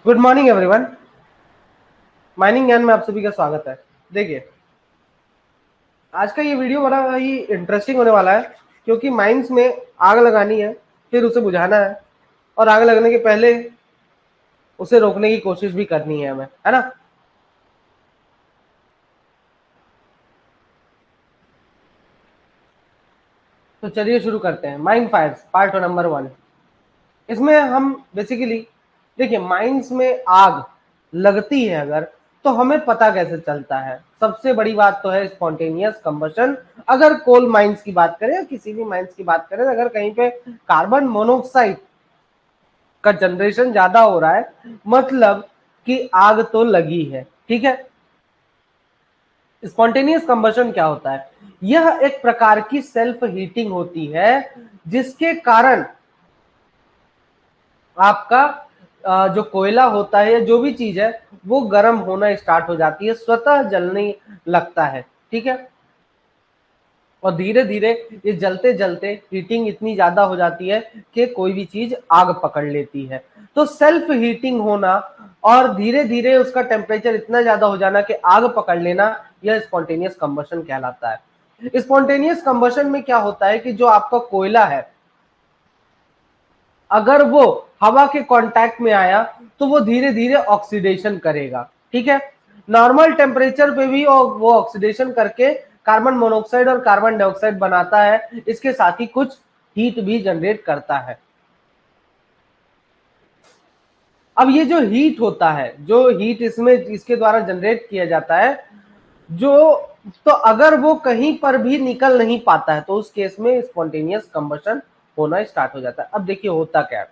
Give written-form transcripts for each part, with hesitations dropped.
Good morning everyone. Mining ज्ञान में आप सभी का स्वागत है। देखिए, आज का ये वीडियो बड़ा ही इंटरेस्टिंग होने वाला है क्योंकि माइंस में आग लगानी है, फिर उसे बुझाना है और आग लगने के पहले उसे रोकने की कोशिश भी करनी है हमें, है ना। तो चलिए शुरू करते हैं। Mine fires part number 1। इसमें हम बेसिकली देखिए, माइंस में आग लगती है अगर, तो हमें पता कैसे चलता है। सबसे बड़ी बात तो है स्पॉन्टेनियस कंबशन। अगर कोल माइंस की बात करें या किसी भी माइंस की बात करें, अगर कहीं पे कार्बन मोनोऑक्साइड का जनरेशन ज्यादा हो रहा है, मतलब कि आग तो लगी है। ठीक है। स्पॉन्टेनियस कंबशन क्या होता है? यह एक प्रकार की सेल्फ हीटिंग होती है जिसके कारण आपका जो कोयला होता है या जो भी चीज है वो गर्म होना स्टार्ट हो जाती है, स्वतः जलने लगता है। ठीक है। और धीरे धीरे ये जलते जलते हीटिंग इतनी ज्यादा हो जाती है कि कोई भी चीज आग पकड़ लेती है। तो सेल्फ हीटिंग होना और धीरे धीरे उसका टेम्परेचर इतना ज्यादा हो जाना कि आग पकड़ लेना, यह स्पॉन्टेनियस कंबशन कहलाता है। स्पॉन्टेनियस कंबशन में क्या होता है कि जो आपका कोयला है, अगर वो हवा के कांटेक्ट में आया तो वो धीरे धीरे ऑक्सीडेशन करेगा। ठीक है। नॉर्मल टेम्परेचर पे भी वो ऑक्सीडेशन करके कार्बन मोनोऑक्साइड और कार्बन डाइऑक्साइड बनाता है, इसके साथ ही कुछ हीट भी जनरेट करता है। अब ये जो हीट होता है, जो हीट इसमें इसके द्वारा जनरेट किया जाता है, जो तो अगर वो कहीं पर भी निकल नहीं पाता है तो उस केस में स्पॉन्टेनियस कंबशन होना स्टार्ट हो जाता है। अब देखिए होता क्या है,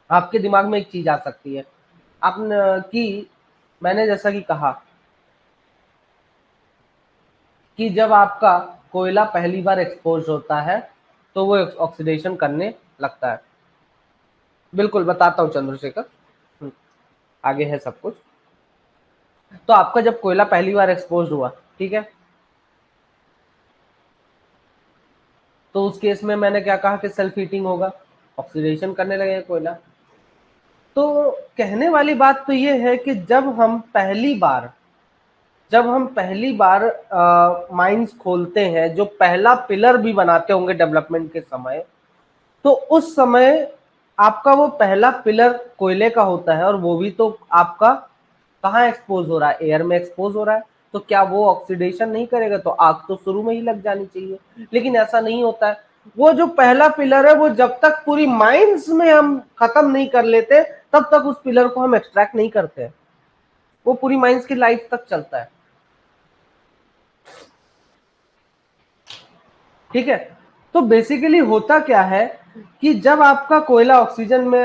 आपके दिमाग में एक चीज आ सकती है आप कि मैंने जैसा कि कहा कि जब आपका कोयला पहली बार एक्सपोज होता है तो वो ऑक्सीडेशन करने लगता है। बिल्कुल बताता हूँ चंद्रशेखर। आगे है सब कुछ। तो आपका जब कोयला पहली बार एक्सपोज हुआ, ठीक है, तो उस केस में मैंने क्या कहा कि सेल्फ हीटिंग होगा, ऑक्सीडेशन करने लगेगा कोयला। तो कहने वाली बात तो ये है कि जब हम पहली बार माइंस खोलते हैं, जो पहला पिलर भी बनाते होंगे डेवलपमेंट के समय, तो उस समय आपका वो पहला पिलर कोयले का होता है और वो भी तो आपका कहाँ एक्सपोज हो रहा है? एयर में एक्सपोज हो रहा है। तो क्या वो ऑक्सीडेशन नहीं करेगा? तो आग तो शुरू में ही लग जानी चाहिए, लेकिन ऐसा नहीं होता है। वो जो पहला पिलर है वो जब तक पूरी माइंस में हम खत्म नहीं कर लेते तब तक उस पिलर को हम एक्सट्रैक्ट नहीं करते। वो पूरी माइंस की लाइफ तक चलता है। ठीक है। तो बेसिकली होता क्या है कि जब आपका कोयला ऑक्सीजन में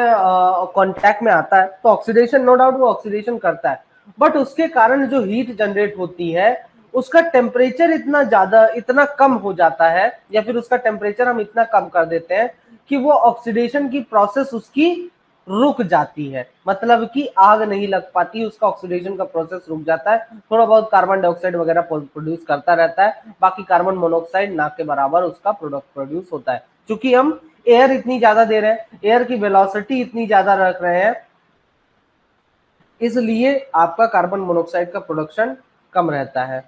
कांटेक्ट में आता है तो ऑक्सीडेशन, नो डाउट वो ऑक्सीडेशन करता है, बट उसके कारण जो हीट जनरेट होती है उसका टेम्परेचर इतना ज्यादा, इतना कम हो जाता है, या फिर उसका टेम्परेचर हम इतना कम कर देते हैं कि वो ऑक्सीडेशन की प्रोसेस उसकी रुक जाती है। मतलब कि आग नहीं लग पाती, उसका ऑक्सीडेशन का प्रोसेस रुक जाता है। थोड़ा बहुत कार्बन डाइऑक्साइड वगैरह प्रोड्यूस करता रहता है, बाकी कार्बन मोनोऑक्साइड ना के बराबर उसका प्रोडक्ट प्रोड्यूस होता है। क्योंकि हम एयर इतनी ज्यादा दे रहे हैं, एयर की वेलोसिटी इतनी ज्यादा रख रहे हैं, इसलिए आपका कार्बन मोनोऑक्साइड का प्रोडक्शन कम रहता है।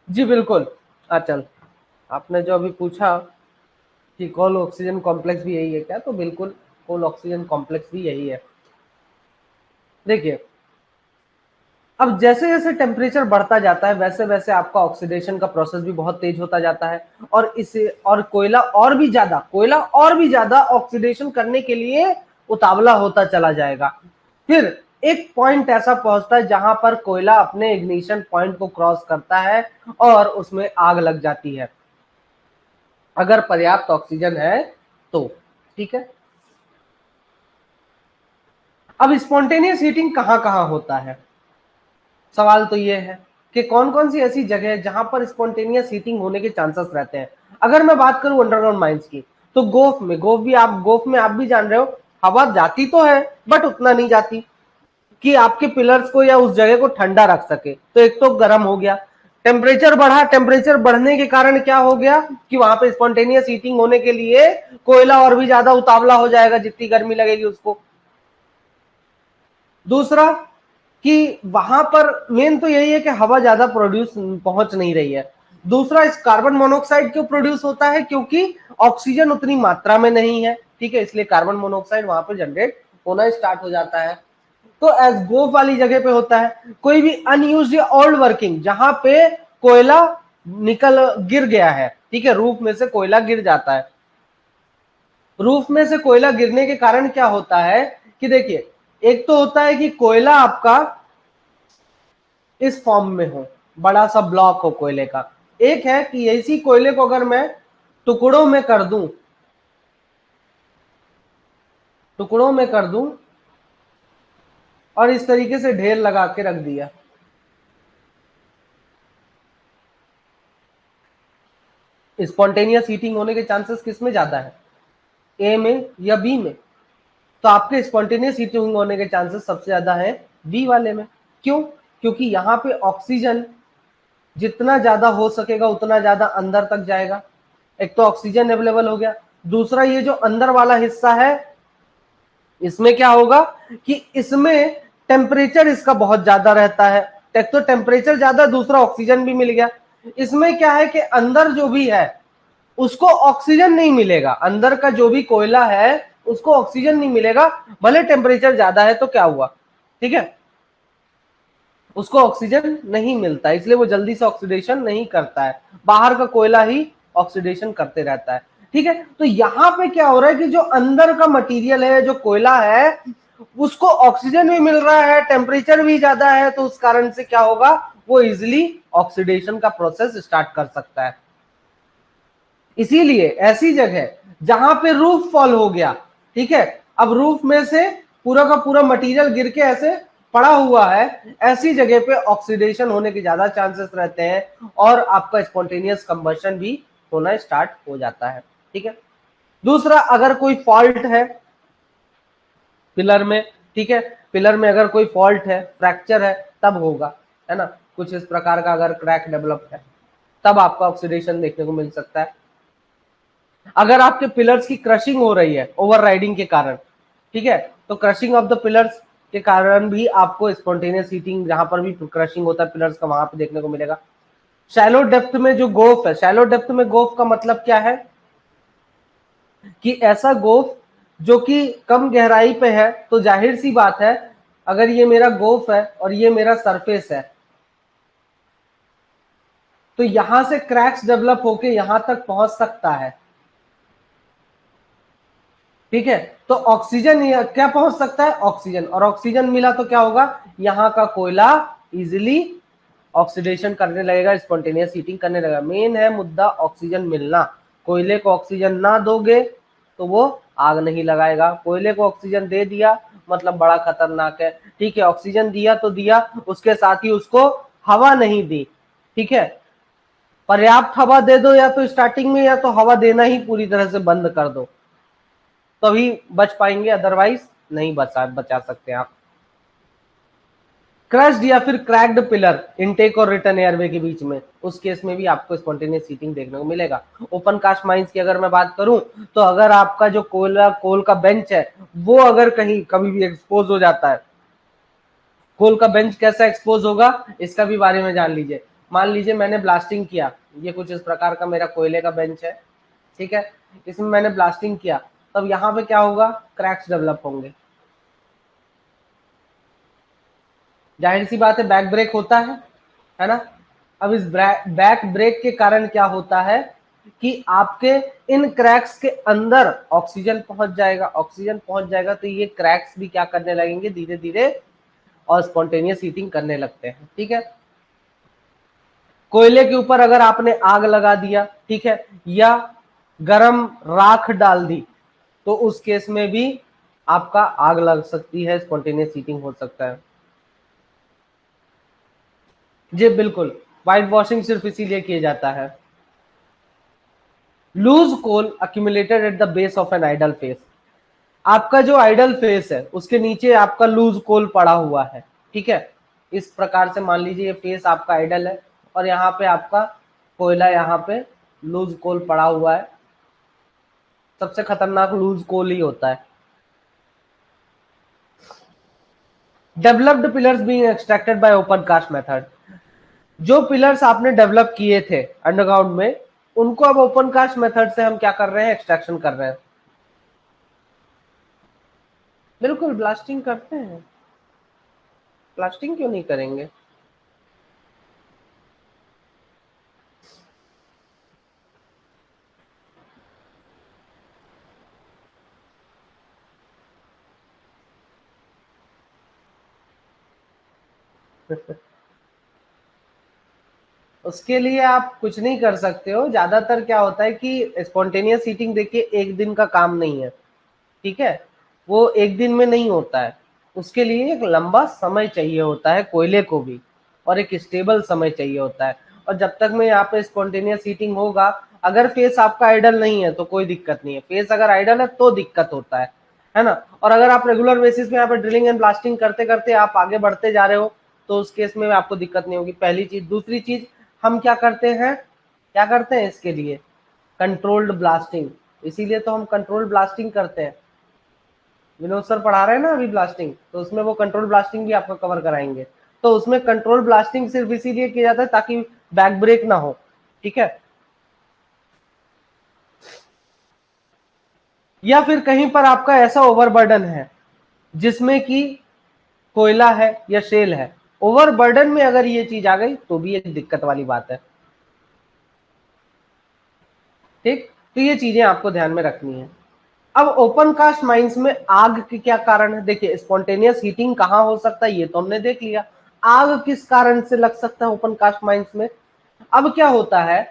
जी बिल्कुल। चल, आपने जो अभी पूछा कि कोल ऑक्सीजन कॉम्प्लेक्स भी यही है क्या, तो बिल्कुल कोल ऑक्सीजन कॉम्प्लेक्स भी यही है। देखिए, अब जैसे जैसे टेम्परेचर बढ़ता जाता है वैसे वैसे आपका ऑक्सीडेशन का प्रोसेस भी बहुत तेज होता जाता है, और इसे और कोयला और भी ज्यादा ऑक्सीडेशन करने के लिए उतावला होता चला जाएगा। फिर एक पॉइंट ऐसा पहुंचता है जहां पर कोयला अपने इग्निशन पॉइंट को क्रॉस करता है और उसमें आग लग जाती है, अगर पर्याप्त ऑक्सीजन है तो। ठीक है। अब स्पॉन्टेनियस हीटिंग कहां कहां होता है, सवाल तो ये है। कि कौन कौन सी ऐसी जगह है जहां पर स्पॉन्टेनियस हीटिंग होने के चांसेस रहते हैं। अगर मैं बात करूं अंडरग्राउंड माइंस की, तो गोफ में आप भी जान रहे हो हवा जाती तो है बट उतना नहीं जाती कि आपके पिलर्स को या उस जगह को ठंडा रख सके। तो एक तो गर्म हो गया, टेम्परेचर बढ़ा, टेम्परेचर बढ़ने के कारण क्या हो गया कि वहां पे स्पॉन्टेनियस हीटिंग होने के लिए कोयला और भी ज्यादा उतावला हो जाएगा जितनी गर्मी लगेगी उसको। दूसरा कि वहां पर मेन तो यही है कि हवा ज्यादा प्रोड्यूस पहुंच नहीं रही है। दूसरा, इस कार्बन मोनोऑक्साइड क्यों प्रोड्यूस होता है, क्योंकि ऑक्सीजन उतनी मात्रा में नहीं है, ठीक है, इसलिए कार्बन मोनोऑक्साइड वहां पर जनरेट होना स्टार्ट हो जाता है। तो एज गोफ वाली जगह पे होता है। कोई भी अनयूज्ड या ओल्ड वर्किंग जहां पे कोयला निकल गिर गया है, ठीक है, रूफ में से कोयला गिर जाता है। रूफ में से कोयला गिरने के कारण क्या होता है कि देखिए, एक तो होता है कि कोयला आपका इस फॉर्म में हो, बड़ा सा ब्लॉक हो कोयले का। एक है कि इसी कोयले को अगर मैं टुकड़ों में कर दूं, टुकड़ों में कर दूं और इस तरीके से ढेर लगा के रख दिया, स्पॉन्टेनियस हीटिंग होने के चांसेस किस में ज्यादा है, ए में या बी में? तो आपके स्पॉन्टेनियस हीटिंग होने के चांसेस सबसे ज्यादा है बी वाले में। क्यों? क्योंकि यहाँ पे ऑक्सीजन जितना ज्यादा हो सकेगा उतना ज्यादा अंदर तक जाएगा। एक तो ऑक्सीजन अवेलेबल हो गया, दूसरा ये जो अंदर वाला हिस्सा है इसमें क्या होगा कि इसमें टेम्परेचर इसका बहुत ज्यादा रहता है। एक तो टेम्परेचर ज्यादा, दूसरा ऑक्सीजन भी मिल गया। इसमें क्या है कि अंदर जो भी है उसको ऑक्सीजन नहीं मिलेगा, अंदर का जो भी कोयला है उसको ऑक्सीजन नहीं मिलेगा, भले टेम्परेचर ज्यादा है तो क्या हुआ, ठीक है, उसको ऑक्सीजन नहीं मिलता, इसलिए वो जल्दी से ऑक्सीडेशन नहीं करता है, बाहर का कोयला ही ऑक्सीडेशन करते रहता है, ठीक है। तो यहां पे क्या हो रहा है कि जो अंदर का मटेरियल है, जो कोयला है, उसको ऑक्सीजन भी मिल रहा है, टेम्परेचर भी ज्यादा है, तो उस कारण से क्या होगा, वो इजिली ऑक्सीडेशन का प्रोसेस स्टार्ट कर सकता है। इसीलिए ऐसी जगह जहां पे रूफ फॉल हो गया, ठीक है, अब रूफ में से पूरा का पूरा मटेरियल गिर के ऐसे पड़ा हुआ है, ऐसी जगह पे ऑक्सीडेशन होने के ज्यादा चांसेस रहते हैं और आपका स्पॉन्टेनियस कंबशन भी होना स्टार्ट हो जाता है, ठीक है। दूसरा, अगर कोई फॉल्ट है पिलर में, ठीक है, पिलर में अगर कोई फॉल्ट है, फ्रैक्चर है, तब होगा, है ना, कुछ इस प्रकार का अगर क्रैक डेवलप है तब आपका ऑक्सीडेशन देखने को मिल सकता है। अगर आपके पिलर्स की क्रशिंग हो रही है ओवरराइडिंग के कारण, ठीक है, तो क्रशिंग ऑफ द पिलर्स के कारण भी आपको स्पॉन्टेनियस हीटिंग, जहां पर भी क्रशिंग होता है पिलर्स का, वहां पे देखने को मिलेगा। शैलो डेप्थ में जो गोफ है, शैलो डेप्थ में गोफ का मतलब क्या है कि ऐसा गोफ जो कि कम गहराई पे है, तो जाहिर सी बात है अगर ये मेरा गोफ है और ये मेरा सरफेस है तो यहां से क्रैक्स डेवलप होके यहां तक पहुंच सकता है, ठीक है। तो ऑक्सीजन क्या पहुंच सकता है, ऑक्सीजन, और ऑक्सीजन मिला तो क्या होगा, यहां का कोयला इजिली ऑक्सीडेशन करने लगेगा, स्पॉन्टेनियस हीटिंग करने लगेगा। मेन है मुद्दा ऑक्सीजन मिलना, कोयले को ऑक्सीजन ना दोगे तो वो आग नहीं लगाएगा, कोयले को ऑक्सीजन दे दिया मतलब बड़ा खतरनाक है, ठीक है, ऑक्सीजन दिया तो दिया, उसके साथ ही उसको हवा नहीं दी, ठीक है, पर्याप्त हवा दे दो या तो स्टार्टिंग में, या तो हवा देना ही पूरी तरह से बंद कर दो, तभी बच पाएंगे, अदरवाइज नहीं बचा सकते आप। क्रश्ड या फिर क्रैक्ड पिलर इनटेक और रिटर्न एयरवे के बीच में, उस केस में भी आपको स्पॉन्टेनियस हीटिंग देखने को मिलेगा। ओपन कास्ट माइंस की अगर मैं बात करूं, तो अगर आपका जो कोल का बेंच है वो अगर कहीं कभी भी एक्सपोज हो जाता है, कोल का बेंच कैसा एक्सपोज होगा इसका भी बारे में जान लीजिए। मान लीजिए मैंने ब्लास्टिंग किया, ये कुछ इस प्रकार का मेरा कोयले का बेंच है, ठीक है, इसमें मैंने ब्लास्टिंग किया, तब यहाँ पे क्या होगा, क्रैक्स डेवलप होंगे, जाहिर सी बात है बैक ब्रेक होता है ना। अब इस बैक ब्रेक के कारण क्या होता है कि आपके इन क्रैक्स के अंदर ऑक्सीजन पहुंच जाएगा, ऑक्सीजन पहुंच जाएगा तो ये क्रैक्स भी क्या करने लगेंगे धीरे धीरे और स्पॉन्टेनियस हीटिंग करने लगते हैं, ठीक है। कोयले के ऊपर अगर आपने आग लगा दिया, ठीक है, या गरम राख डाल दी, तो उस केस में भी आपका आग लग सकती है, स्पॉन्टेनियस हीटिंग हो सकता है। जी बिल्कुल, व्हाइट वॉशिंग सिर्फ इसीलिए किया जाता है। Loose coal accumulated at the base of an idle face. आपका जो आइडल फेस है उसके नीचे आपका लूज कोल पड़ा हुआ है, ठीक है। इस प्रकार से मान लीजिए ये फेस आपका आइडल है और यहाँ पे आपका कोयला, यहाँ पे लूज कोल पड़ा हुआ है। सबसे खतरनाक लूज कोल ही होता है। Developed pillars being extracted by open cast method. जो पिलर्स आपने डेवलप किए थे अंडरग्राउंड में, उनको अब ओपन कास्ट मेथड से हम क्या कर रहे हैं, एक्सट्रैक्शन कर रहे हैं। बिल्कुल ब्लास्टिंग करते हैं, ब्लास्टिंग क्यों नहीं करेंगे। उसके लिए आप कुछ नहीं कर सकते हो। ज्यादातर क्या होता है कि स्पॉन्टेनियस हीटिंग देखिए एक दिन का काम नहीं है, ठीक है। वो एक दिन में नहीं होता है, उसके लिए एक लंबा समय चाहिए होता है कोयले को भी, और एक स्टेबल समय चाहिए होता है। और जब तक में यहाँ पे स्पॉन्टेनियस हीटिंग होगा, अगर फेस आपका आइडल नहीं है तो कोई दिक्कत नहीं है, फेस अगर आइडल है तो दिक्कत होता है ना। और अगर आप रेगुलर बेसिस पे यहाँ पे ड्रिलिंग एंड ब्लास्टिंग करते करते आप आगे बढ़ते जा रहे हो तो उस केस में आपको दिक्कत नहीं होगी, पहली चीज। दूसरी चीज, हम क्या करते हैं, क्या करते हैं इसके लिए, कंट्रोल्ड ब्लास्टिंग। इसीलिए तो हम कंट्रोल्ड ब्लास्टिंग करते हैं। विनोद सर पढ़ा रहे हैं ना अभी ब्लास्टिंग, तो उसमें वो कंट्रोल ब्लास्टिंग भी आपको कवर कराएंगे। तो उसमें कंट्रोल ब्लास्टिंग सिर्फ इसीलिए किया जाता है ताकि बैक ब्रेक ना हो, ठीक है। या फिर कहीं पर आपका ऐसा ओवरबर्डन है जिसमें कि कोयला है या शेल है, ओवरबर्डन में अगर ये चीज आ गई तो भी एक दिक्कत वाली बात है, ठीक। तो ये चीजें आपको ध्यान में रखनी है। अब ओपन कास्ट माइंस में आग के क्या कारण है, देखिए स्पॉन्टेनियस हीटिंग कहां हो सकता है ये तो हमने देख लिया। आग किस कारण से लग सकता है ओपन कास्ट माइंस में। अब क्या होता है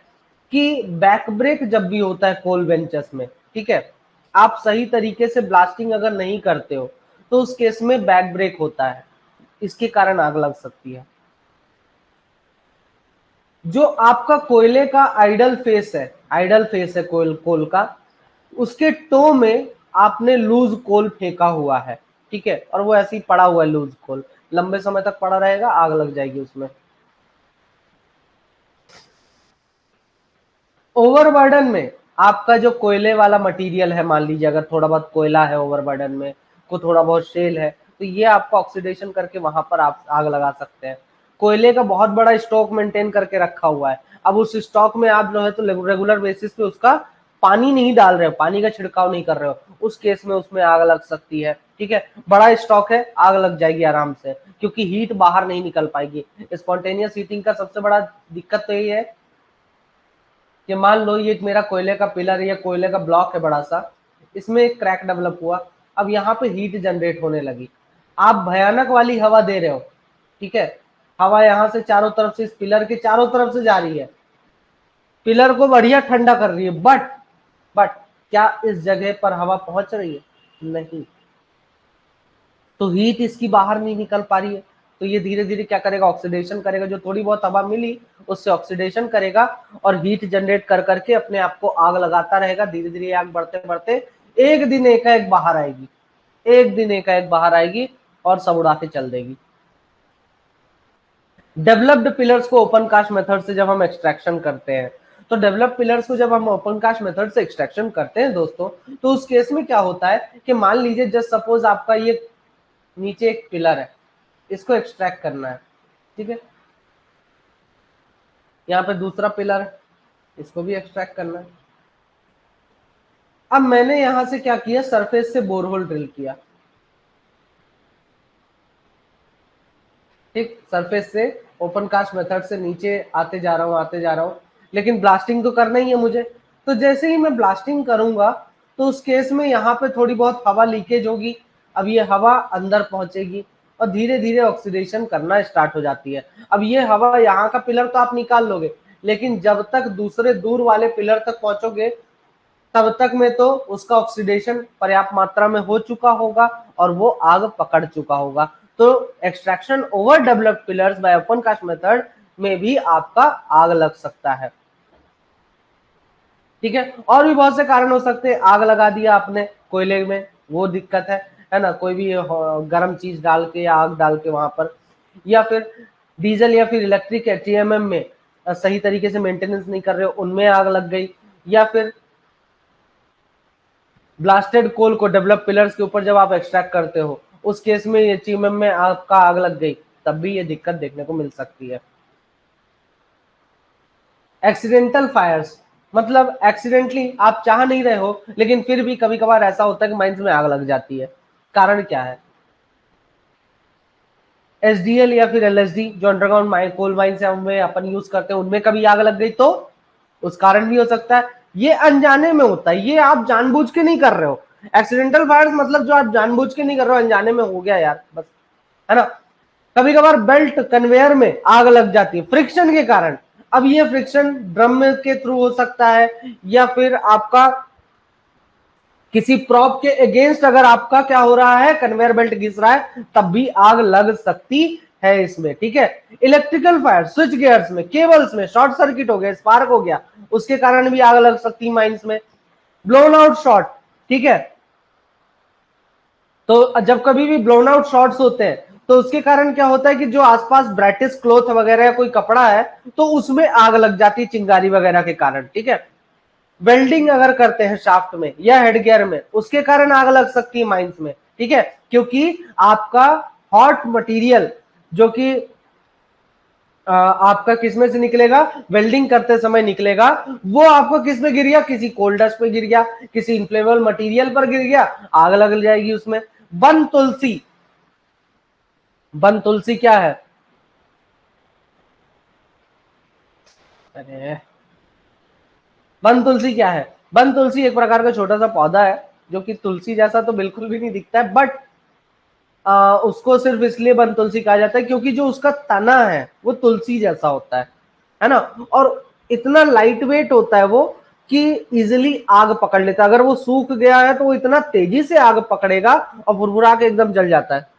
कि बैक ब्रेक जब भी होता है कोल बेंचेस में, ठीक है, आप सही तरीके से ब्लास्टिंग अगर नहीं करते हो तो उस केस में बैक ब्रेक होता है, इसके कारण आग लग सकती है। जो आपका कोयले का आइडल फेस है, आइडल फेस है कोल कोल का, उसके टो में आपने लूज कोल फेंका हुआ है, ठीक है, और वो ऐसे ही पड़ा हुआ है लूज कोल, लंबे समय तक पड़ा रहेगा, आग लग जाएगी उसमें। ओवरबर्डन में आपका जो कोयले वाला मटेरियल है, मान लीजिए अगर थोड़ा बहुत कोयला है ओवरबर्डन में, को थोड़ा बहुत शेल है, तो ये आपको ऑक्सीडेशन करके वहां पर आप आग लगा सकते हैं। कोयले का बहुत बड़ा स्टॉक मेंटेन करके रखा हुआ है, अब उस स्टॉक में आप जो है तो रेगुलर बेसिस पे उसका पानी नहीं डाल रहे हो, पानी का छिड़काव नहीं कर रहे हो, उस केस में उसमें आग लग सकती है, ठीक है। बड़ा स्टॉक है, आग लग जाएगी आराम से, क्योंकि हीट बाहर नहीं निकल पाएगी। स्पॉन्टेनियस हीटिंग का सबसे बड़ा दिक्कत तो यही है कि मान लो ये मेरा कोयले का पिलर या कोयले का ब्लॉक है बड़ा सा, इसमें एक क्रैक डेवलप हुआ, अब यहाँ पे हीट जनरेट होने लगी, आप भयानक वाली हवा दे रहे हो, ठीक है। हवा यहाँ से चारों तरफ से, इस पिलर के चारों तरफ से जा रही है, पिलर को बढ़िया ठंडा कर रही है, बट क्या इस जगह पर हवा पहुंच रही है, नहीं। तो हीट इसकी बाहर नहीं निकल पा रही है, तो ये धीरे धीरे क्या करेगा, ऑक्सीडेशन करेगा, जो थोड़ी बहुत हवा मिली उससे ऑक्सीडेशन करेगा और हीट जनरेट कर करके अपने आप को आग लगाता रहेगा। धीरे धीरे आग बढ़ते बढ़ते एक दिन एकाएक बाहर आएगी, एक दिन एकाएक बाहर आएगी और सब उड़ा के चल देगी। डेवलप्ड पिलर्स को ओपन कास्ट मेथड से जब हम एक्सट्रैक्शन करते हैं, तो डेवलप पिलर्स को जब हम ओपन कास्ट मेथड से एक्सट्रैक्शन करते हैं दोस्तों, तो उस केस में क्या होता है कि मान लीजिए जस्ट सपोज आपका ये नीचे एक पिलर है, इसको एक्सट्रैक्ट करना है, ठीक है। यहाँ पे दूसरा पिलर है, इसको भी एक्सट्रैक्ट करना है। अब मैंने यहां से क्या किया, सरफेस से बोरहोल ड्रिल किया, ठीक, सरफेस से ओपन कास्ट मेथड से नीचे आते जा रहा हूँ, आते जा रहा हूँ, लेकिन ब्लास्टिंग तो करना ही है मुझे। तो जैसे ही मैं ब्लास्टिंग करूंगा तो उस केस में यहाँ पे थोड़ी बहुत हवा लीकेज होगी, अब ये हवा अंदर पहुंचेगी और धीरे धीरे ऑक्सीडेशन करना स्टार्ट हो जाती है। अब ये हवा, यहाँ का पिलर तो आप निकाल लोगे, लेकिन जब तक दूसरे दूर वाले पिलर तक पहुंचोगे तब तक में तो उसका ऑक्सीडेशन पर्याप्त मात्रा में हो चुका होगा और वो आग पकड़ चुका होगा। तो extraction over developed pillars by open cast method में भी आपका आग लग सकता है। ठीक है, और भी बहुत से कारण हो सकते हैं। आग लगा दिया आपने कोयले में, वो दिक्कत है ना, कोई भी गर्म चीज डाल के या आग डाल के वहां पर, या फिर डीजल या फिर इलेक्ट्रिक टीएमएम में सही तरीके से मेंटेनेंस नहीं कर रहे हो, उनमें आग लग गई, या फिर ब्लास्टेड कोल को डेवलप पिलर्स के ऊपर जब आप एक्सट्रैक्ट करते हो, उस केस में ये टीएमएम में आपका आग लग गई, तब भी ये दिक्कत देखने को मिल सकती है। एक्सीडेंटल फायर्स, मतलब एक्सीडेंटली आप चाह नहीं रहे हो, लेकिन फिर भी कभी कभार ऐसा होता है कि माइंस में आग लग जाती है। कारण क्या है? एसडीएल या फिर एलएसडी जो अंडरग्राउंड माइन कोल माइंस है उनमें अपन यूज करते हैं, उनमें कभी आग लग गई तो उस कारण भी हो सकता है। ये अनजाने में होता है, ये आप जानबूझ के नहीं कर रहे हो। एक्सीडेंटल फायर्स मतलब जो आप जानबूझ के नहीं कर रहे हो, अनजाने में हो गया यार बस, है ना। कभी कभार बेल्ट कन्वेयर में आग लग जाती है फ्रिक्शन के कारण। अब ये फ्रिक्शन ड्रम के थ्रू हो सकता है, या फिर आपका किसी प्रॉप के अगेंस्ट अगर आपका क्या हो रहा है, कन्वेयर बेल्ट घिस रहा है, तब भी आग लग सकती है इसमें। ठीक है, इलेक्ट्रिकल फायर, स्विच गियर्स में, केबल्स में शॉर्ट सर्किट हो गया, स्पार्क हो गया, उसके कारण भी आग लग सकती है माइंस में। ब्लोन आउट शॉट, ठीक है, तो जब कभी भी ब्लोन आउट शॉट्स होते हैं तो उसके कारण क्या होता है कि जो आसपास ब्राइटिस क्लॉथ वगैरह या कोई कपड़ा है तो उसमें आग लग जाती है चिंगारी वगैरह के कारण। ठीक है, वेल्डिंग अगर करते हैं शाफ्ट में या हेड गियर में, उसके कारण आग लग सकती है माइंस में। ठीक है, क्योंकि आपका हॉट मटेरियल जो कि आपका किसमें से निकलेगा, वेल्डिंग करते समय निकलेगा, वो आपको किस में गिर गया, किसी कोल डस्ट पे गिर गया, किसी इन्फ्लेमेबल मटेरियल पर गिर गया, आग लग जाएगी उसमें। बन तुलसी, बन तुलसी क्या है? अरे बन तुलसी क्या है? बन तुलसी एक प्रकार का छोटा सा पौधा है जो कि तुलसी जैसा तो बिल्कुल भी नहीं दिखता है, बट उसको सिर्फ इसलिए बन तुलसी कहा जाता है क्योंकि जो उसका तना है वो तुलसी जैसा होता है ना, और इतना लाइट वेट होता है वो कि इजिली आग पकड़ लेता है। अगर वो सूख गया है तो वो इतना तेजी से आग पकड़ेगा और भुरभुरा के एकदम जल जाता है।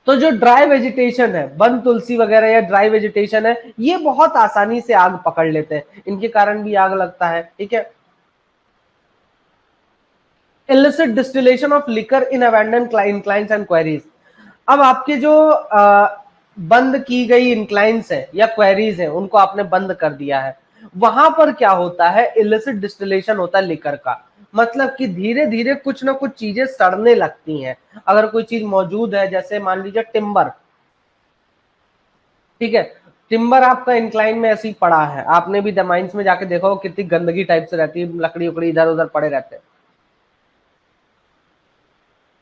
तो जो ड्राई वेजिटेशन है, वन तुलसी वगैरह या ड्राई वेजिटेशन है, ये बहुत आसानी से आग पकड़ लेते हैं, इनके कारण भी आग लगता है। ठीक है, illicit distillation of liquor in abandoned inclines and quarries। अब आपके जो बंद की गई इंक्लाइंस है या क्वेरीज है उनको आपने बंद कर दिया है, वहां पर क्या होता है, इलिसिट डिस्टिलेशन होता है लिकर का। मतलब कि धीरे धीरे कुछ ना कुछ चीजें सड़ने लगती हैं। अगर कोई चीज मौजूद है, जैसे मान लीजिए टिम्बर, ठीक है, टिम्बर आपका इंक्लाइन में ऐसे ही पड़ा है, आपने भी माइंस में जाके देखो कितनी गंदगी टाइप से रहती है, लकड़ी उकड़ी इधर उधर पड़े रहते हैं।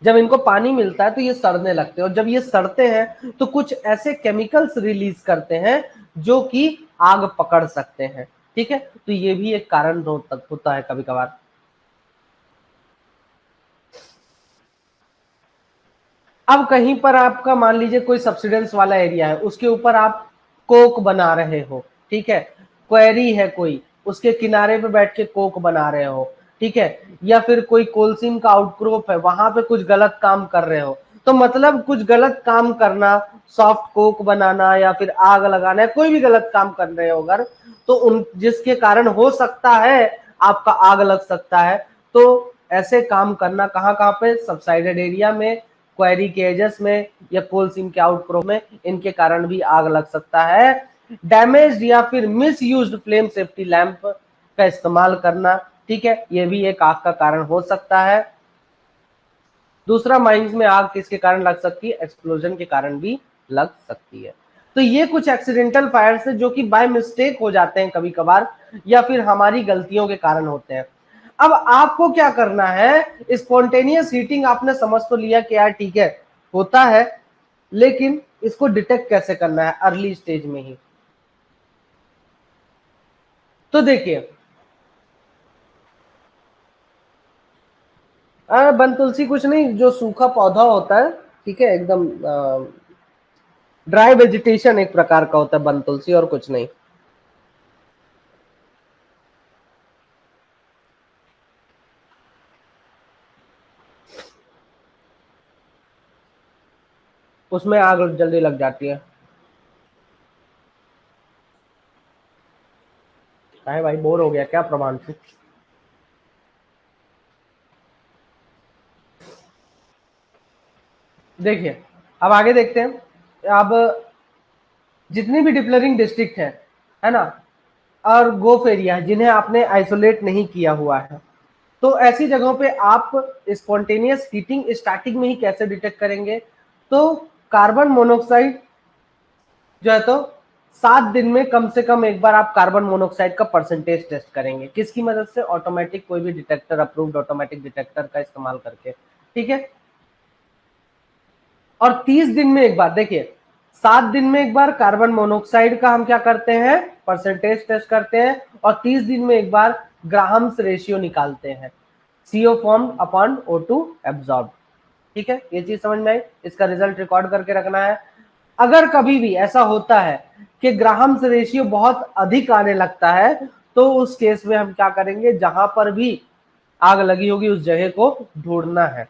जब इनको पानी मिलता है तो ये सड़ने लगते हैं, और जब ये सड़ते हैं तो कुछ ऐसे केमिकल्स रिलीज करते हैं जो कि आग पकड़ सकते हैं। ठीक है, तो ये भी एक कारण होता है कभी कभार। अब कहीं पर आपका मान लीजिए कोई सब्सिडेंस वाला एरिया है, उसके ऊपर आप कोक बना रहे हो, ठीक है, क्वेरी है कोई, उसके किनारे पे बैठ के कोक बना रहे हो, ठीक है, या फिर कोई कोलसीन का आउटक्रॉप है, वहां पे कुछ गलत काम कर रहे हो, तो मतलब कुछ गलत काम करना, सॉफ्ट कोक बनाना या फिर आग लगाना, कोई भी गलत काम कर रहे हो अगर, तो उन जिसके कारण हो सकता है आपका आग लग सकता है। तो ऐसे काम करना कहाँ कहाँ पे, सबसाइडेड एरिया में, क्वेरी के एजेस में, या कोल सीम के आउटक्रॉप में, इनके कारण भी आग लग सकता है। डैमेज या फिर miss use flame safety lamp का इस्तेमाल करना, ठीक है, ये भी एक आग का कारण हो सकता है। दूसरा, माइंस में आग किसके कारण लग सकती है, एक्सप्लोजन के कारण भी लग सकती है। तो ये कुछ एक्सीडेंटल फायर से जो कि बाय मिस्टेक हो जाते हैं कभी कभार, या फिर हमारी गलतियों के कारण होते हैं। अब आपको क्या करना है, स्पॉन्टेनियस हीटिंग आपने समझ तो लिया कि यार ठीक है होता है, लेकिन इसको डिटेक्ट कैसे करना है अर्ली स्टेज में ही। तो देखिए, बन तुलसी कुछ नहीं, जो सूखा पौधा होता है, ठीक है, एकदम ड्राई वेजिटेशन एक प्रकार का होता है बन तुलसी, और कुछ नहीं। उसमें आग जल्दी लग जाती है। है भाई, बोर हो गया क्या प्रमांशु? देखिए अब आगे देखते हैं। अब जितनी भी डिप्लरिंग डिस्ट्रिक्ट है ना, और गोफ एरिया जिन्हें आपने आइसोलेट नहीं किया हुआ है, तो ऐसी जगहों पे आप स्पॉन्टेनियस हीटिंग स्टार्टिंग में ही कैसे डिटेक्ट करेंगे? तो कार्बन मोनोऑक्साइड जो है, तो 7 दिन में कम से कम एक बार आप कार्बन मोनोऑक्साइड का परसेंटेज टेस्ट करेंगे। किसकी मदद से? ऑटोमेटिक कोई भी डिटेक्टर, अप्रूव्ड ऑटोमेटिक डिटेक्टर का इस्तेमाल करके, ठीक है। और 30 दिन में एक बार, देखिए 7 दिन में एक बार कार्बन मोनोऑक्साइड का हम क्या करते हैं? परसेंटेज टेस्ट करते हैं। और 30 दिन में एक बार ग्राहम्स रेशियो निकालते हैं, CO form upon O2 absorb, ठीक है। ये चीज समझ में आई? इसका रिजल्ट रिकॉर्ड करके रखना है। अगर कभी भी ऐसा होता है कि ग्राहम्स रेशियो बहुत अधिक आने लगता है, तो उस केस में हम क्या करेंगे? जहां पर भी आग लगी होगी उस जगह को ढूंढना है।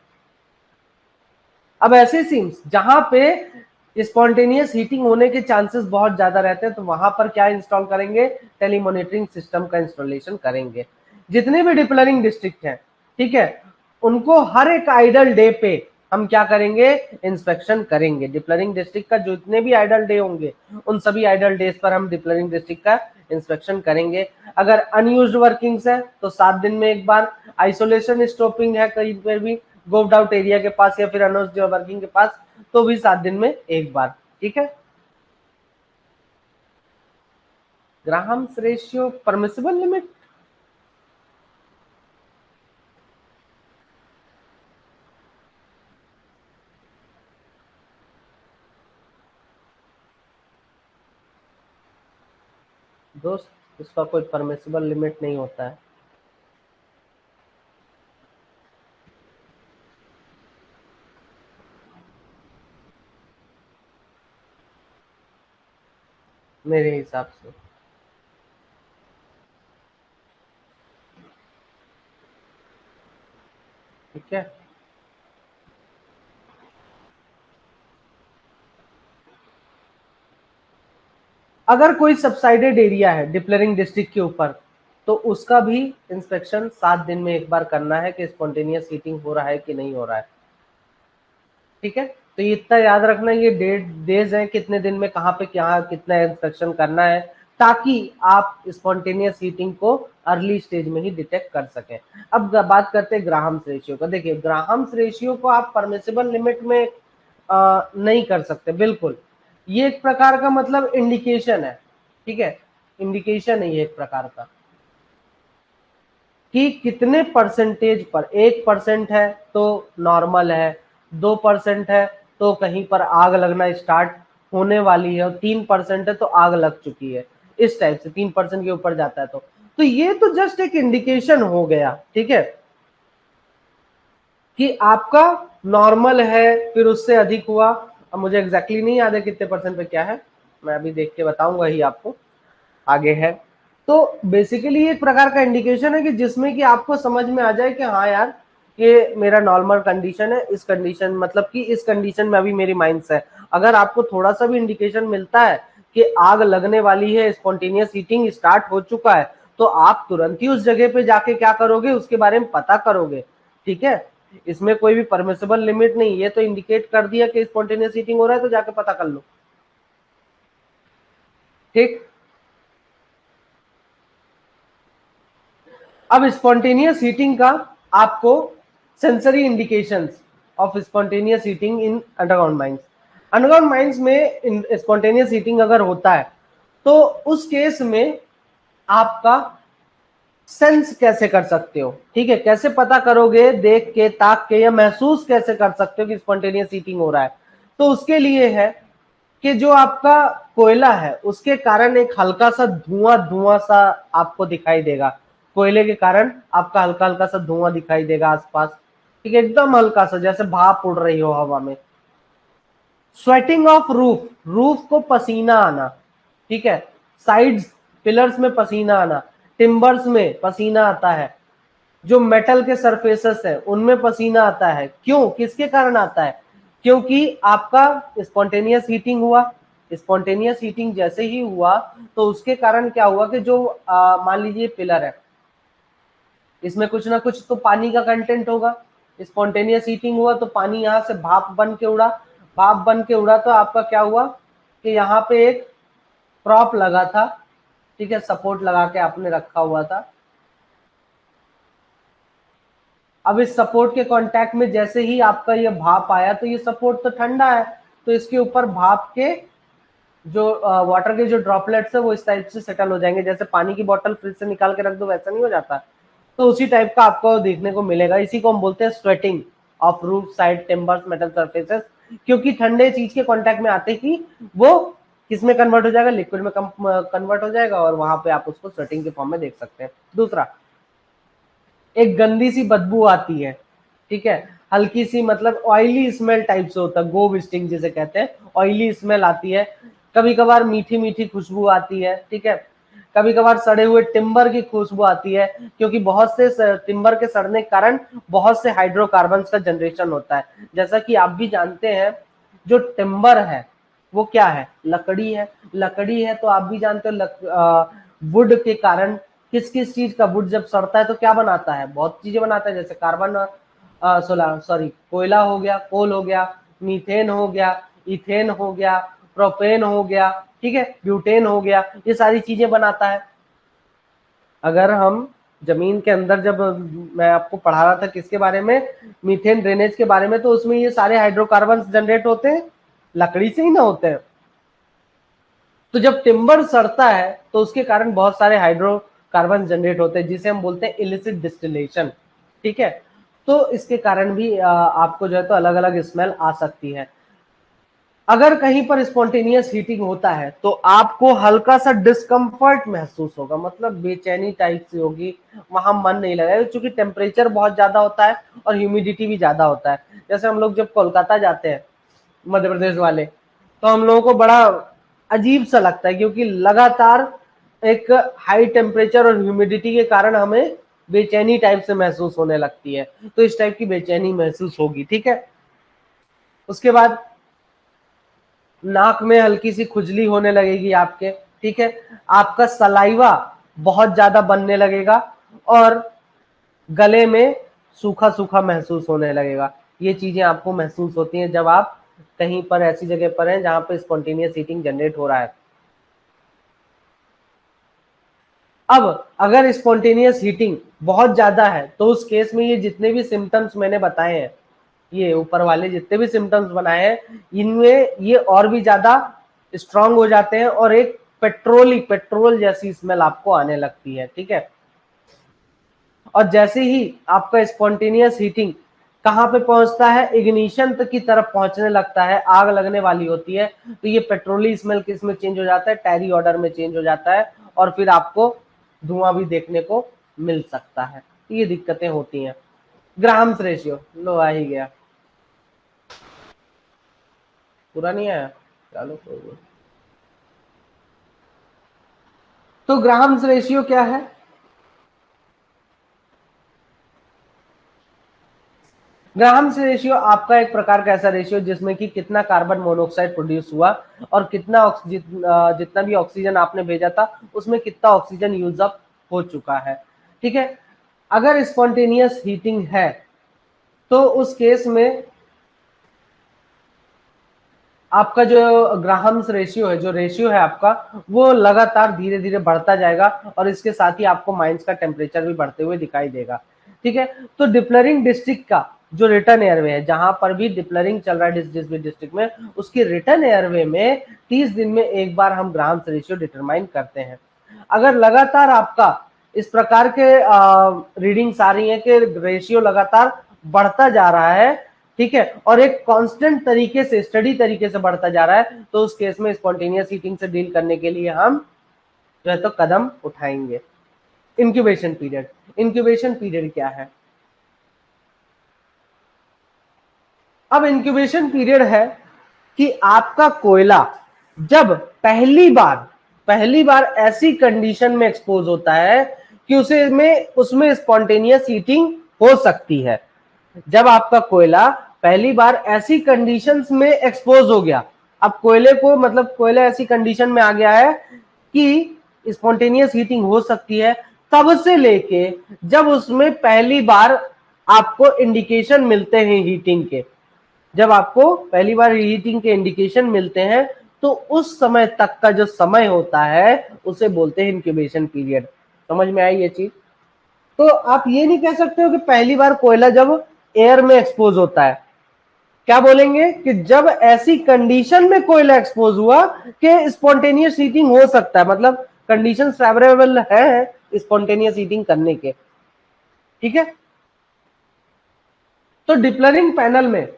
अब ऐसे सीन्स जहां पे स्पॉन्टेनियस हीटिंग होने के चांसेस बहुत ज्यादा रहते हैं, तो वहां पर क्या इंस्टॉल करेंगे? टेलीमॉनिटरिंग सिस्टम का इंस्टॉलेशन करेंगे। जितने भी डिप्लरिंग डिस्ट्रिक्ट हैं, ठीक है, उनको हर एक आइडल डे पे हम क्या करेंगे? इंस्पेक्शन करेंगे। डिप्लरिंग डिस्ट्रिक्ट का जितने भी आइडल डे होंगे, उन सभी आइडल डेज पर हम डिप्लरिंग डिस्ट्रिक्ट का इंस्पेक्शन करेंगे। अगर अनयूज्ड वर्किंग्स है तो 7 दिन में एक बार। आइसोलेशन स्टॉपिंग है कहीं पर भी गोव्ड आउट एरिया के पास या फिर अनयूज्ड वर्किंग के पास, तो भी 7 दिन में एक बार, ठीक है। ग्राहम्स रेशियो परमिसिबल लिमिट, दोस्त उसका कोई परमिसिबल लिमिट नहीं होता है। मेरे हिसाब से, ठीक है। अगर कोई सबसाइडेड एरिया है डिप्लरिंग डिस्ट्रिक्ट के ऊपर, तो उसका भी इंस्पेक्शन 7 दिन में एक बार करना है कि स्पॉन्टेनियस हीटिंग हो रहा है कि नहीं हो रहा है, ठीक है। तो ये इतना याद रखना, ये डेज है कितने दिन में कहाँ पे क्या कितना इंस्पेक्शन करना है, ताकि आप स्पॉन्टेनियस हीटिंग को अर्ली स्टेज में ही डिटेक्ट कर सकें। अब बात करते हैं ग्राहम्स रेशियो का। देखिए ग्राहम्स रेशियो को आप परमिसिबल लिमिट में नहीं कर सकते, बिल्कुल। ये एक प्रकार का मतलब इंडिकेशन है, ठीक है, इंडिकेशन है ये एक प्रकार का, कि कितने परसेंटेज पर। 1% है तो नॉर्मल है, 2% है तो कहीं पर आग लगना स्टार्ट होने वाली है, और 3% है तो आग लग चुकी है। इस टाइप से 3% के ऊपर जाता है तो ये तो जस्ट एक इंडिकेशन हो गया, ठीक है, कि आपका नॉर्मल है, फिर उससे अधिक हुआ। अब मुझे एग्जैक्टली नहीं याद है कितने परसेंट पे क्या है, मैं अभी देख के बताऊंगा ही आपको, आगे है। तो बेसिकली एक प्रकार का इंडिकेशन है कि जिसमें कि आपको समझ में आ जाए कि हाँ यार, ये मेरा नॉर्मल कंडीशन है, इस कंडीशन मतलब कि इस कंडीशन में अभी मेरी माइंस है। अगर आपको थोड़ा सा भी इंडिकेशन मिलता है कि आग लगने वाली है, स्पॉन्टेनियस हीटिंग स्टार्ट हो चुका है, तो आप तुरंत ही उस जगह पे जाके क्या करोगे? उसके बारे में पता करोगे, ठीक है। इसमें कोई भी परमिसिबल लिमिट नहीं, ये तो इंडिकेट कर दिया कि स्पॉन्टेनियस हीटिंग हो रहा है तो जाके पता कर लो, ठीक। अब स्पॉन्टेनियस हीटिंग का आपको sensory indications of spontaneous heating in underground mines. Underground mines में स्पॉन्टेनियस हीटिंग अगर होता है, तो उस केस में आपका सेंस कैसे कर सकते हो, ठीक है, कैसे पता करोगे? देख के, ताक के, या महसूस कैसे कर सकते हो कि स्पॉन्टेनियस हीटिंग हो रहा है? तो उसके लिए है कि जो आपका कोयला है उसके कारण एक हल्का सा धुआं धुआं सा आपको दिखाई देगा। कोयले के कारण आपका हल्का हल्का सा धुआं दिखाई देगा आसपास, ठीक है, एकदम हल्का सा, जैसे भाप उड़ रही हो हवा में। स्वेटिंग ऑफ रूफ, रूफ को पसीना आना, ठीक है, साइड्स पिलर्स में पसीना आना, टिम्बर्स में पसीना आता है, जो मेटल के सरफेसेस है उनमें पसीना आता है। क्यों? किसके कारण आता है? क्योंकि आपका स्पॉन्टेनियस हीटिंग हुआ, स्पॉन्टेनियस हीटिंग जैसे ही हुआ तो उसके कारण क्या हुआ कि जो मान लीजिए पिलर है, इसमें कुछ ना कुछ तो पानी का कंटेंट होगा। स्पॉन्टेनियस हीटिंग हुआ तो पानी यहाँ से भाप बन के उड़ा, भाप बन के उड़ा तो आपका क्या हुआ कि यहाँ पे एक प्रॉप लगा था, ठीक है, सपोर्ट लगा के आपने रखा हुआ था। अब इस सपोर्ट के कांटेक्ट में जैसे ही आपका ये भाप आया तो ये सपोर्ट तो ठंडा है, तो इसके ऊपर भाप के जो वाटर के जो ड्रॉपलेट्स है वो इस टाइप से सेटल हो जाएंगे, जैसे पानी की बोतल फ्रिज से निकाल के रख दो वैसा नहीं हो जाता, तो उसी टाइप का आपको देखने को मिलेगा। इसी को हम बोलते हैं sweating of roof side timbers metal surfaces, क्योंकि ठंडे चीज के कांटेक्ट में आते ही वो किसमें कन्वर्ट हो जाएगा, लिक्विड में कन्वर्ट हो जाएगा, और वहां पे आप उसको स्वेटिंग के फॉर्म में देख सकते हैं। दूसरा, एक गंदी सी बदबू आती है, ठीक है, हल्की सी मतलब ऑयली स्मेल टाइप से होता है, गो विस्टिंग जिसे कहते हैं, ऑयली स्मेल आती है। कभी कभार मीठी मीठी खुशबू आती है, ठीक है, कभी कभार सड़े हुए टिम्बर की खुशबू आती है, क्योंकि बहुत से टिम्बर के सड़ने के कारण बहुत से हाइड्रोकार्बन का जनरेशन होता है। जैसा कि आप भी जानते हैं, जो टिम्बर है वो क्या है, लकड़ी है, लकड़ी है तो आप भी जानते हो वुड के कारण किस किस चीज का, वुड जब सड़ता है तो क्या बनाता है, बहुत चीजें बनाता है, जैसे कार्बन सॉरी कोयला हो गया, कोल हो गया, मीथेन हो गया, इथेन हो गया, प्रोपेन हो गया, ठीक है, ब्यूटेन हो गया, ये सारी चीजें बनाता है। अगर हम जमीन के अंदर, जब मैं आपको पढ़ा रहा था किसके बारे में, मीथेन ड्रेनेज के बारे में, तो उसमें ये सारे हाइड्रोकार्बन जनरेट होते हैं, लकड़ी से ही ना होते हैं। तो जब टिम्बर सड़ता है तो उसके कारण बहुत सारे हाइड्रोकार्बन जनरेट होते हैं, जिसे हम बोलते हैं इलिसिट डिस्टिलेशन, ठीक है। तो इसके कारण भी आपको जो है तो अलग अलग स्मेल आ सकती है। अगर कहीं पर स्पॉन्टेनियस हीटिंग होता है तो आपको हल्का सा डिस्कम्फर्ट महसूस होगा, मतलब बेचैनी टाइप से होगी, वहां मन नहीं लगेगा, क्योंकि टेम्परेचर बहुत ज्यादा होता है और ह्यूमिडिटी भी ज्यादा होता है। जैसे हम लोग जब कोलकाता जाते हैं, मध्य प्रदेश वाले, तो हम लोगों को बड़ा अजीब सा लगता है, क्योंकि लगातार एक हाई टेम्परेचर और ह्यूमिडिटी के कारण हमें बेचैनी टाइप से महसूस होने लगती है, तो इस टाइप की बेचैनी महसूस होगी, ठीक है। उसके बाद नाक में हल्की सी खुजली होने लगेगी आपके, ठीक है, आपका सलाइवा बहुत ज्यादा बनने लगेगा और गले में सूखा सूखा महसूस होने लगेगा। ये चीजें आपको महसूस होती हैं जब आप कहीं पर ऐसी जगह पर हैं जहां पर स्पॉन्टेनियस हीटिंग जनरेट हो रहा है। अब अगर स्पॉन्टेनियस हीटिंग बहुत ज्यादा है तो उस केस में ये जितने भी सिम्टम्स मैंने बताए हैं, ये ऊपर वाले जितने भी सिम्टम्स बनाए हैं, इनमें ये और भी ज्यादा स्ट्रांग हो जाते हैं और एक पेट्रोल जैसी स्मेल आपको आने लगती है, ठीक है। और जैसे ही आपका स्पॉन्टेनियस हीटिंग कहाँ पे पहुंचता है, इग्निशन तक की तरफ पहुंचने लगता है, आग लगने वाली होती है, तो ये पेट्रोली स्मेल किस में चेंज हो जाता है, टैरी ऑर्डर में चेंज हो जाता है, और फिर आपको धुआं भी देखने को मिल सकता है। ये दिक्कतें होती हैं। ग्राहम्स रेशियो लो आ ही गया, पूरा नहीं आया, चलो कोई नहीं। तो ग्राहम्स रेशियो क्या है, ग्राहम्स रेशियो आपका एक प्रकार का ऐसा रेशियो जिसमें कि कितना कार्बन मोनोऑक्साइड प्रोड्यूस हुआ और कितना जितना भी ऑक्सीजन आपने भेजा था उसमें कितना ऑक्सीजन यूज अप हो चुका है, ठीक है। अगर स्पॉन्टेनियस हीटिंग है तो उस केस में आपका जो ग्राहम्स रेशियो है, जो रेशियो है आपका, वो लगातार धीरे धीरे बढ़ता जाएगा और इसके साथ ही आपको माइंस का टेम्परेचर भी बढ़ते हुए दिखाई देगा, ठीक है। तो डिप्लरिंग डिस्ट्रिक्ट का जो रिटर्न एयरवे है, जहां पर भी डिप्लरिंग चल रहा है जिस भी डिस्ट्रिक्ट में, उसकी रिटर्न एयरवे में 30 दिन में एक बार हम ग्राहम्स रेशियो डिटरमाइन करते हैं। अगर लगातार आपका इस प्रकार के रीडिंग्स आ रही है कि रेशियो लगातार बढ़ता जा रहा है, ठीक है, और एक कांस्टेंट तरीके से, स्टडी तरीके से बढ़ता जा रहा है, तो उस केस में स्पॉन्टेनियस हीटिंग से डील करने के लिए हम जो है तो कदम उठाएंगे। इंक्यूबेशन पीरियड, इंक्यूबेशन पीरियड क्या है, अब इंक्यूबेशन पीरियड है कि आपका कोयला जब पहली बार ऐसी कंडीशन में एक्सपोज होता है कि उसमें स्पॉन्टेनियस हीटिंग हो सकती है। जब आपका कोयला पहली बार ऐसी कंडीशंस में एक्सपोज हो गया अब कोयले को मतलब कोयला ऐसी कंडीशन में आ गया है कि स्पॉन्टेनियस हीटिंग हो सकती है तब से लेके जब उसमें पहली बार आपको इंडिकेशन मिलते हैं हीटिंग के, जब आपको पहली बार हीटिंग के इंडिकेशन मिलते हैं तो उस समय तक का जो समय होता है उसे बोलते हैं इंक्यूबेशन पीरियड। समझ में आई ये चीज? तो आप ये नहीं कह सकते हो कि पहली बार कोयला जब एयर में एक्सपोज होता है, क्या बोलेंगे कि जब ऐसी कंडीशन में कोयला एक्सपोज हुआ कि स्पॉन्टेनियस हीटिंग हो सकता है, मतलब कंडीशंस फेवरेबल है स्पॉन्टेनियस हीटिंग करने के। ठीक है, तो डिप्लरिंग पैनल में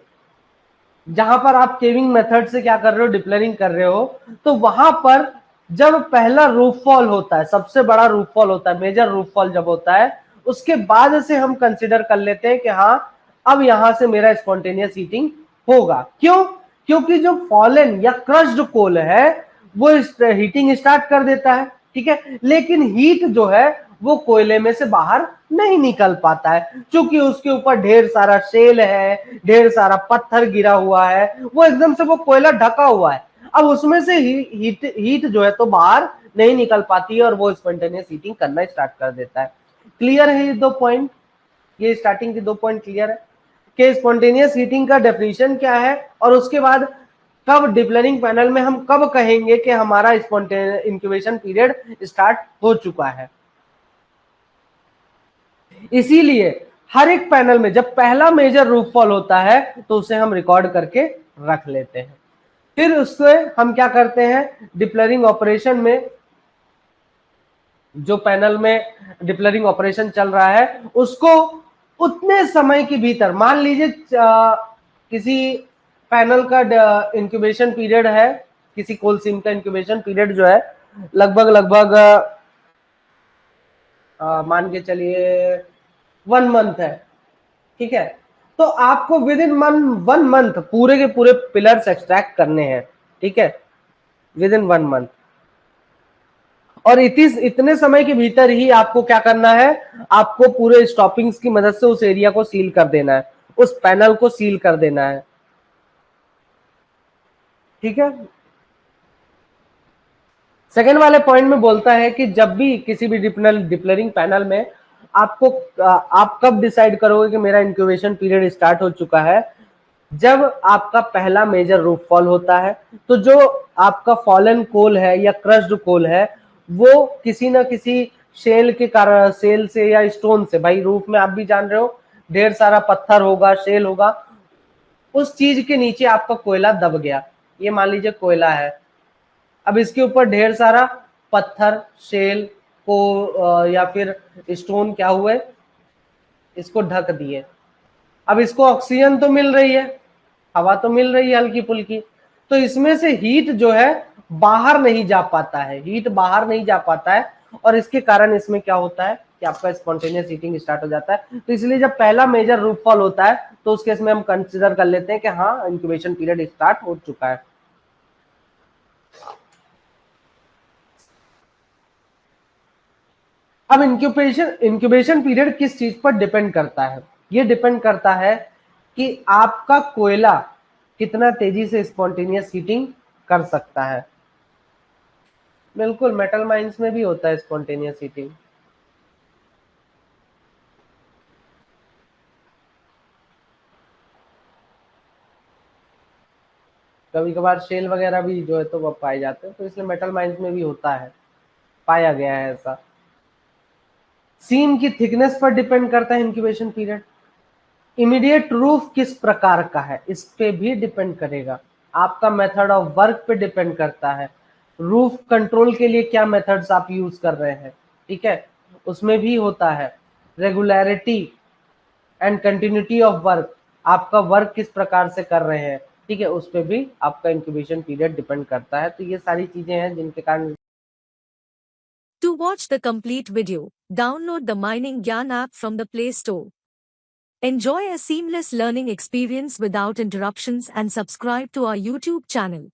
जहां पर आप केविंग मेथड से क्या कर रहे हो, डिप्लरिंग कर रहे हो, तो वहां पर जब पहला रूफफॉल होता है, सबसे बड़ा रूफफॉल होता है, मेजर रूफफॉल जब होता है, उसके बाद से हम कंसिडर कर लेते हैं कि हाँ अब यहां से मेरा स्पॉन्टेनियस हीटिंग होगा। क्यों? क्योंकि जो फॉलन या क्रश्ड कोल है वो हीटिंग स्टार्ट कर देता है। ठीक है, लेकिन हीट जो है वो कोयले में से बाहर नहीं निकल पाता है, क्योंकि उसके ऊपर ढेर सारा शेल है, ढेर सारा पत्थर गिरा हुआ है, वो एकदम से वो कोयला ढका हुआ है। अब उसमें से हीट जो है तो बाहर नहीं निकल पाती है और वो स्पॉन्टेनियस हीटिंग करना स्टार्ट कर देता है। क्लियर है ये दो पॉइंट? ये स्टार्टिंग के दो पॉइंट क्लियर है कि स्पॉन्टेनियस हीटिंग का डेफिनेशन क्या है, और उसके बाद कब डिप्लरिंग पैनल में हम कब कहेंगे कि हमारा स्पॉन्टेनियस इंक्यूबेशन पीरियड स्टार्ट हो चुका है। इसीलिए हर एक पैनल में जब पहला मेजर रूफफॉल होता है तो उसे हम रिकॉर्ड करके रख लेते हैं। फिर उससे हम क्या करते हैं, डिप्लरिंग ऑपरेशन में, जो पैनल में डिप्लरिंग ऑपरेशन चल रहा है उसको उतने समय के भीतर, मान लीजिए किसी पैनल का इंक्यूबेशन पीरियड है, किसी कोल सीम का इंक्यूबेशन पीरियड जो है लगभग लगभग मान के चलिए 1 मंथ है। ठीक है, तो आपको विद इन 1 मंथ पूरे के पूरे पिलर्स एक्सट्रैक्ट करने हैं। ठीक है, विद इन 1 मंथ, और इतने समय के भीतर ही आपको क्या करना है, आपको पूरे स्टॉपिंग्स की मदद से उस एरिया को सील कर देना है, उस पैनल को सील कर देना है। ठीक है, सेकेंड वाले पॉइंट में बोलता है कि जब भी किसी भी डिप्लरिंग पैनल में आपको आप कब डिसाइड करोगे कि मेरा इंक्यूबेशन पीरियड स्टार्ट हो चुका है, जब आपका पहला मेजर रूफफॉल होता है। तो जो आपका फॉलन कोल है या क्रश्ड कोल है वो किसी ना किसी शेल के कारण, शेल से या स्टोन से, भाई रूफ में आप भी जान रहे हो ढेर सारा पत्थर होगा, शेल होगा, उस चीज के नीचे आपका कोयला दब गया। ये मान लीजिए कोयला है, अब इसके ऊपर ढेर सारा पत्थर, शेल को या फिर स्टोन क्या हुए, इसको ढक दिए। अब इसको ऑक्सीजन तो मिल रही है, हवा तो मिल रही है हल्की फुल्की, तो इसमें से हीट जो है बाहर नहीं जा पाता है, हीट बाहर नहीं जा पाता है, और इसके कारण इसमें क्या होता है कि आपका स्पॉन्टेनियस हीटिंग स्टार्ट हो जाता है। तो इसलिए जब पहला मेजर रूफफॉल होता है तो उस केस में हम कंसिडर कर लेते हैं कि हाँ इंक्यूबेशन पीरियड स्टार्ट हो चुका है। अब इंक्यूबेशन पीरियड किस चीज पर डिपेंड करता है? ये डिपेंड करता है कि आपका कोयला कितना तेजी से स्पॉन्टेनियस हीटिंग कर सकता है। बिल्कुल, मेटल माइंस में भी होता है स्पॉन्टेनियस हीटिंग। कभी कभार शेल वगैरह भी जो है तो वो पाए जाते हैं, तो इसलिए मेटल माइंस में भी होता है, पाया गया है ऐसा। सीम की थिकनेस पर डिपेंड करता है इंक्यूबेशन पीरियड। इमीडिएट रूफ किस प्रकार का है इस पे भी डिपेंड करेगा। आपका मेथड ऑफ वर्क पे डिपेंड करता है, रूफ कंट्रोल के लिए क्या मेथड्स आप यूज कर रहे हैं। ठीक है, उसमें भी होता है regularity and continuity of work, आपका वर्क किस प्रकार से कर रहे हैं। ठीक है, उस पर भी आपका इंक्यूबेशन पीरियड डिपेंड करता है। तो ये सारी चीजें हैं जिनके कारण। To watch the complete video, download the Mining Gyan app from the Play Store. Enjoy a seamless learning experience without interruptions and subscribe to our YouTube channel.